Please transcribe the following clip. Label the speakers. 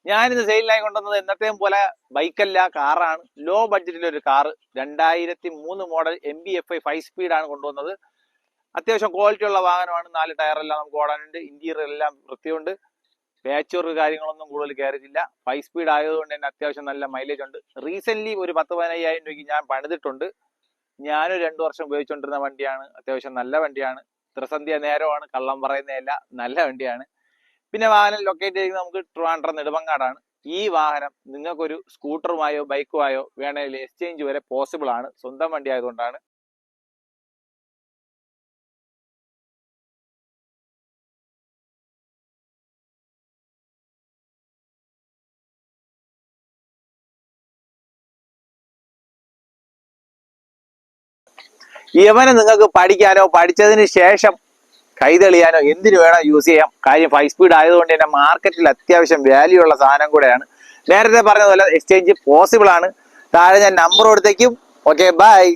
Speaker 1: ഞാനിത് സെയിലിനായി കൊണ്ടുവന്നത് എന്നത്തെയും പോലെ ബൈക്കല്ല, കാറാണ്. ലോ ബഡ്ജറ്റിലൊരു കാറ്, 2003 മോഡൽ MB-FI 5 സ്പീഡാണ് കൊണ്ടുവന്നത്. അത്യാവശ്യം ക്വാളിറ്റി ഉള്ള വാഹനമാണ്. 4 ടയറെല്ലാം നമുക്ക് ഓടാനുണ്ട്. ഇന്റീരിയർ എല്ലാം വൃത്തിയുണ്ട്. പാച്ച് വർക്ക് കാര്യങ്ങളൊന്നും കൂടുതൽ കയറിയിട്ടില്ല. 5 സ്പീഡ് ആയതുകൊണ്ട് തന്നെ അത്യാവശ്യം നല്ല മൈലേജ് ഉണ്ട്. റീസെന്റ് ഒരു 10-15 രൂപയ്ക്ക് ഞാൻ പണിതിട്ടുണ്ട്. ഞാനൊരു 2 വർഷം ഉപയോഗിച്ചുകൊണ്ടിരുന്ന വണ്ടിയാണ്. അത്യാവശ്യം നല്ല വണ്ടിയാണ്. ത്രിസന്ധ്യ നേരമാണ്, കള്ളം പറയുന്നതല്ല, നല്ല വണ്ടിയാണ്. പിന്നെ വാഹനം ലൊക്കേറ്റ് ചെയ്യുന്നത് നമുക്ക് ട്രിവാൻഡ്രം നെടുമങ്ങാടാണ്. ഈ വാഹനം നിങ്ങൾക്കൊരു സ്കൂട്ടറുമായോ ബൈക്കുമായോ വേണമെങ്കിൽ എക്സ്ചേഞ്ച് വരെ പോസിബിൾ ആണ്. സ്വന്തം വണ്ടി ആയതുകൊണ്ടാണ്. യവനെ നിങ്ങൾക്ക് പഠിക്കാനോ പഠിച്ചതിന് ശേഷം കൈതെളിയാനോ എന്തിനു വേണം യൂസ് ചെയ്യാം. കാര്യം 5 സ്പീഡ് ആയതുകൊണ്ട് തന്നെ മാർക്കറ്റിൽ അത്യാവശ്യം വാല്യൂ ഉള്ള സാധനം കൂടെയാണ്. നേരത്തെ പറഞ്ഞതുപോലെ എക്സ്ചേഞ്ച് പോസിബിൾ ആണ്. താഴെ ഞാൻ നമ്പർ കൊടുത്തേക്കും. Okay, by.